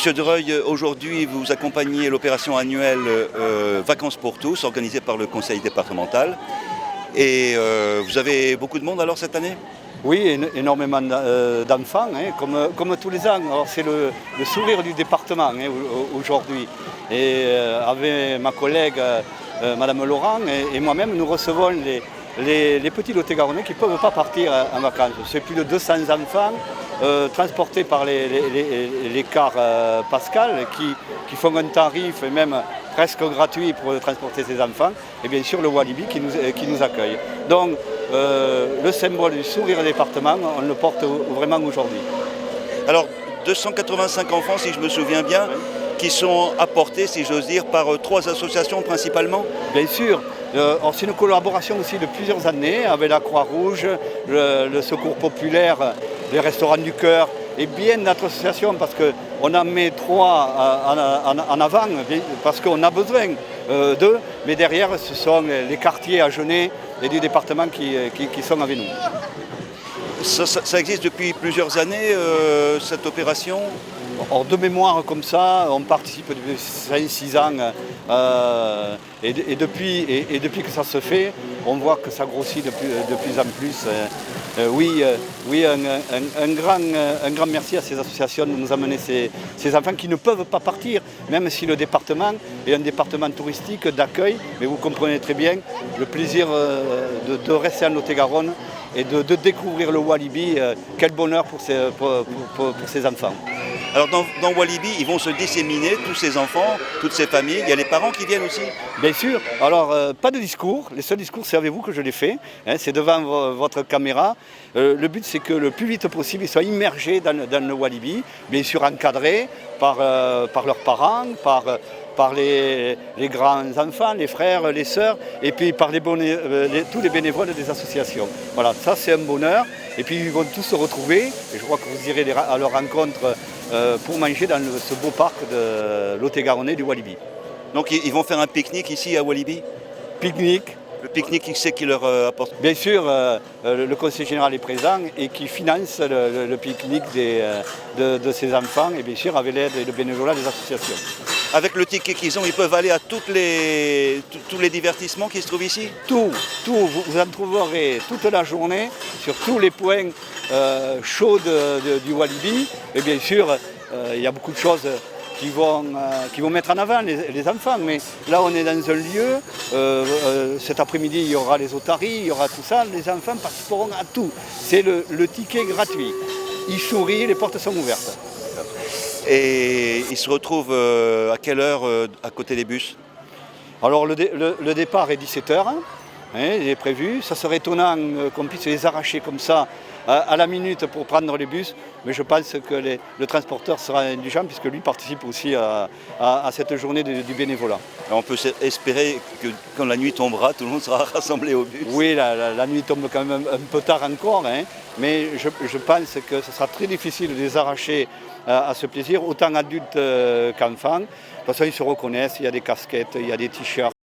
Monsieur Dereuil, aujourd'hui vous accompagnez l'opération annuelle Vacances pour tous, organisée par le conseil départemental. Et vous avez beaucoup de monde alors cette année? Oui, énormément d'enfants, comme tous les ans. Alors, c'est le sourire du département aujourd'hui. Et avec ma collègue Madame Laurent et moi-même, nous recevons les petits Lot-et-Garonnais qui ne peuvent pas partir en vacances. C'est plus de 200 enfants transportés par les cars Pascal qui font un tarif même presque gratuit pour transporter ces enfants. Et bien sûr le Walibi qui nous accueille. Donc le symbole du sourire département, on le porte vraiment aujourd'hui. Alors 285 enfants, si je me souviens bien, qui sont apportés, si j'ose dire, par 3 associations principalement? Bien sûr. C'est une collaboration aussi de plusieurs années avec la Croix-Rouge, le Secours populaire, les Restaurants du Cœur et bien d'autres associations parce qu'on en met 3 en avant parce qu'on a besoin d'eux, mais derrière ce sont les quartiers à Genêt et du département qui sont avec nous. Ça existe depuis plusieurs années, cette opération? Or, de mémoire comme ça, on participe depuis 5-6 ans et depuis que ça se fait, on voit que ça grossit de plus en plus. Oui, un grand merci à ces associations de nous amener ces enfants qui ne peuvent pas partir, même si le département est un département touristique d'accueil, mais vous comprenez très bien le plaisir de rester en Lot-et-Garonne et de découvrir le Walibi, quel bonheur pour ces enfants. Alors dans Walibi, ils vont se disséminer, tous ces enfants, toutes ces familles. Il y a les parents qui viennent aussi? Bien sûr. Alors, pas de discours. Les seuls discours, c'est avec vous que je les fais. C'est devant votre caméra. Le but, c'est que le plus vite possible, ils soient immergés dans le Walibi. Bien sûr, encadrés par leurs parents, par les grands enfants, les frères, les sœurs, et puis par tous les bénévoles des associations. Voilà, ça c'est un bonheur. Et puis ils vont tous se retrouver, et je crois que vous irez à leur rencontre pour manger dans ce beau parc de Lot-et-Garonnais du Walibi. Donc ils vont faire un pique-nique ici à Walibi? Pique-nique. Le pique-nique, qui c'est qui leur apporte? Bien sûr, le conseil général est présent et qui finance le pique-nique de ces enfants, et bien sûr avec l'aide et le bénévolat des associations. Avec le ticket qu'ils ont, ils peuvent aller à tous les divertissements qui se trouvent ici? Tout, vous en trouverez toute la journée sur tous les points chauds du Walibi. Et bien sûr, il y a beaucoup de choses qui vont mettre en avant les enfants. Mais là, on est dans un lieu, cet après-midi, il y aura les otaries, il y aura tout ça. Les enfants participeront à tout. C'est le ticket gratuit. Ils sourient, les portes sont ouvertes. Et ils se retrouvent à quelle heure à côté des bus? Alors le départ est 17h, il est prévu. Ça serait étonnant qu'on puisse les arracher comme ça à la minute pour prendre les bus, mais je pense que le transporteur sera indulgent puisque lui participe aussi à cette journée du bénévolat. Alors on peut espérer que quand la nuit tombera, tout le monde sera rassemblé au bus. Oui, la nuit tombe quand même un peu tard encore, mais je pense que ce sera très difficile de les arracher à ce plaisir, autant adultes qu'enfants. De toute façon, ils se reconnaissent, il y a des casquettes, il y a des t-shirts.